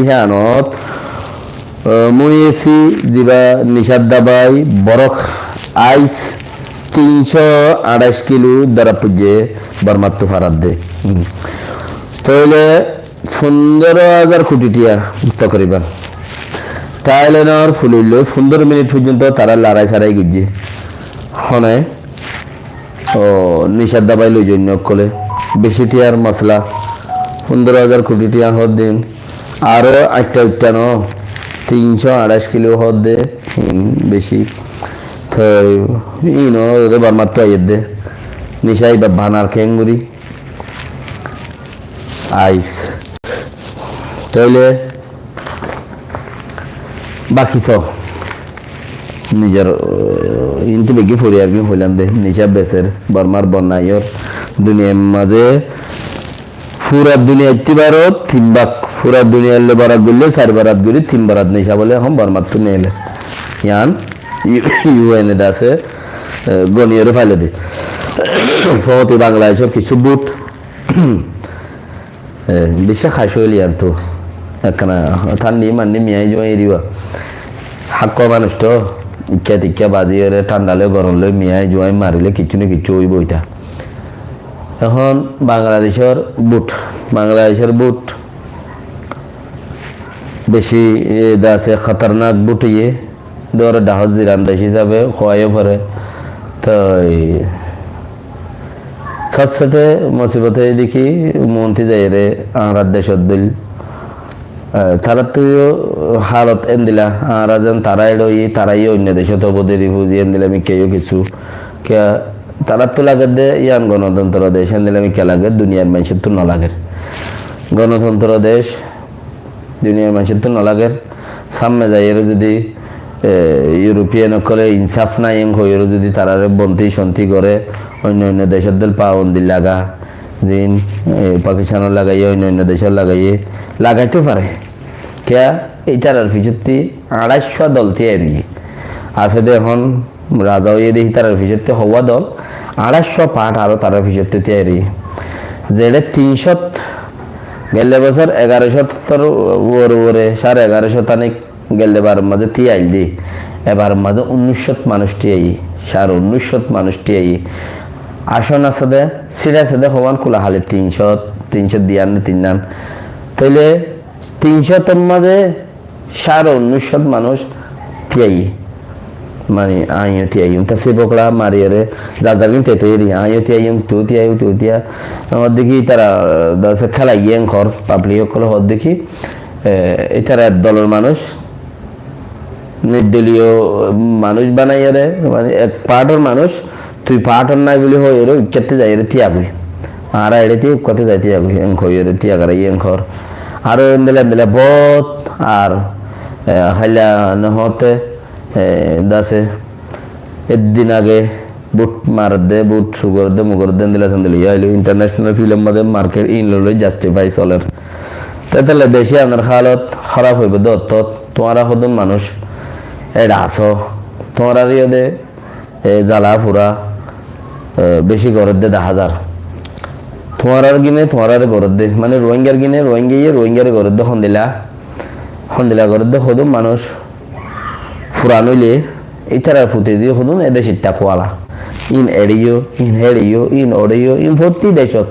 ইহানত মুয়েসি জিবা নিষাদ দাবাই বরফ আইস 328 কিলো দ্বারা পুজে বর্মাত্ম ফারাদ দে তাহলে 15,000 কোটি টিয়া তকরিবান টাইলেনর ফুলিল 15 মিনিট পর্যন্ত তারা লড়াই সারাই গিয়ে হনে ও নিষাদ দাবাই লই জন্য কলে বেশি টিয়ার মশলা 15,000 কোটি টিয়া হদ দিন আরো একটা উত্তানো 328 কিলো হদ দে বেশি তো ইনো বর্মাত্ম আইয়ে দে নিশাই বা বানার কেঙ্গুরি আইস তাহলে বাকি সব নিজের ইনতে বেগি ফরি আর কি হইলাম দে নিশা বেসের বর্মার বন্যায়র দুনিয়ার মাঝে পুরা দুনিয়া ইতিবারত 3 ভাগ পুরা দুনিয়ার লে বারাত গলে 4 বারাত গরি 3 বারাত নিশা বলে হম বর্মার তো নেলে ইয়ান ইউএন এ দাসে গনিয়র ফাইলে দে ফতি বাংলাদেশের কিছু বুট বিশ্ব খাইশলি আনতো একখানা ঠান্ডি মান্ডি মিয়াই জমা এরিবা হাক্ক মানুষ তো ইচ্ছা টিকা বাজি এরে ঠান্ডালে গরম লই মিয়াই জমাই মারিলে কিছু না কিছু হইব এটা এখন বাংলাদেশের বুট বেশি দাসে খতরনাক বুট ইয়ে দর ডাহজ জিরান্দাস হিসাবে খোয়াইও পরে তো সবসাথে মুসিবতে দেখি মন্ত্রী যাই রে আমার দেশত দিল তারা তো হালত এন দিলা আর যেন তারাই রই তারাই অন্য দেশত অবধি রিফিউজি এন দিলাম কেউ কিছু কে তারা তো লাগে দে ইয়ান গণতন্ত্র দেশ এন দিলাম কে লাগে দুনিয়ার মানুষের তো নলাগের গণতন্ত্র দেশ দুনিয়ার মানুষের তো নলাগের সামনে যাই এর যদি ইউরোপিয়ান করে ইনসাফ নাই এম হইর যদি তারা বন্তি সন্তি করে অন্য দেশের দল পাউন্দি লাগা দিন পাকিস্তানের লাগাইয়ে অন্য দেশের লাগাইতে পারে কে এইটার আর পিছুতি 250 দল তৈরি আছে এখন রাজা হয়ে দেখি তার পিছুতে হওয়া দল 250 পাঠ আরো তার পিছুতে তৈরি যেটা 300 গেলে বছর 1170 ওরে 1150 তানিক গেলে বার মাঝে তিয়াই দি এবার মাঝে 1900 মানুষ টিয়াই 1900 মানুষ টিয়াই আসন আছে দে সিরা আছে দে হওয়ান কুলা হালে 300 দিয়ান 3 নান তাইলে 300 তোর মাঝে 1900 মানুষ তিয়াই মানে আইও তিয়াই তা সে বকলা মারিয়ে যা কিন্তু তৈরি আইও তিয়াই তুই তিয়া আমার দেখি তারা দাসে খেলাইয়েন ঘর পাবলিক কল হদ দেখি এটার দলের মানুষ নির্দলীয় মানুষ বানাইয়ে রে মানে এক পার্টের মানুষ তুই পার্টন নাই বলি হয় এর কেতে যাই রে তিয়াগুই আর এড়েতে কত যাই তিয়াগুই এং খই রে তিয়াগারা ইং ঘর আর এন্দেলে বহুত আর হাইলা নহতে দাসে একদিন আগে বুট মার দে বুট সুগর দে মুগর দে দিলা দিলে ইয়াইলো ইন্টারন্যাশনাল ফিল্ম মধ্যে মার্কেট ইন ললো জাস্টিফাই চলের তাহলে দেশে আপনার হালত খারাপ হইবে দত্ত তোমারা হদন মানুষ এটা আসো তোমার ইয়ে দে জ্বালা ফুরা বেশি গরত দে 10,000 তোমার গিনে তোমার গরত দে মানে রোহিঙ্গার গিনে রোহিঙ্গার গরত দে হন্দিলা গরত দে হদম মানুষ ফুরানইলে ইতারা ফুটে দিয়ে হদম এদের সিটটা কোয়ালা ইন এড়িও ইন হেড়িও ইন ওড়িও ইন ভর্তি দেশত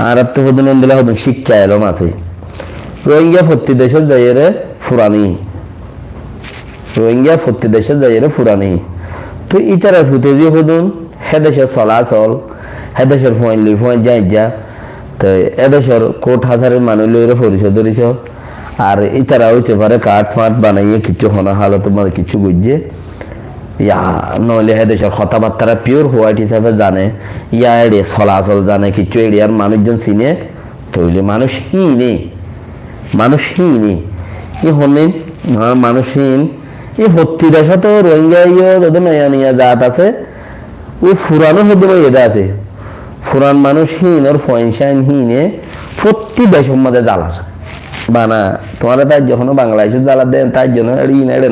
আর তো হদম দিলা হদম শিক্ষা এলম আছে রোহিঙ্গা ভর্তি দেশত যাইরে ফুরানি রোহিঙ্গা ভর্তি দেশত যাইরে ফুরানি তো ইতারা ফুটে দিয়ে হদম হেদেশের চলাচল হেদেশের ফোন যাই যা তো এদেশের কোর্ট হাজারের মানুষ লইরে পরিচয় ধরিছ আর ইতারা হইতে পারে কাঠ ফাট বানাইয়ে কিছু হনা হালত মানে কিছু গুজে ইয়া নইলে হেদেশের কথাবার্তারা পিওর হোয়াইট হিসাবে জানে ইয়া এড়িয়ে চলাচল জানে কিছু এড়িয়ার মানুষজন চিনে তৈলে মানুষহীন ই হলেন মানুষহীন ই ভর্তি দেশ তো রোহিঙ্গা ইয়া জাত আছে ও ফুরানো হতে এটা আছে ফুরান মানুষহীন ওর ফয়সানহীনে প্রতি দেশের মধ্যে জ্বালার বানা তোমার তাই যখন বাংলাদেশের জ্বালা দেন তার জন্য এড়ে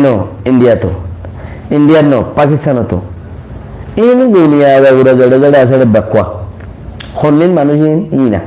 নো ইন্ডিয়ার নো পাকিস্তানও তো এই দুনিয়া আছে বাক্কা হলেন মানুষহীন ই না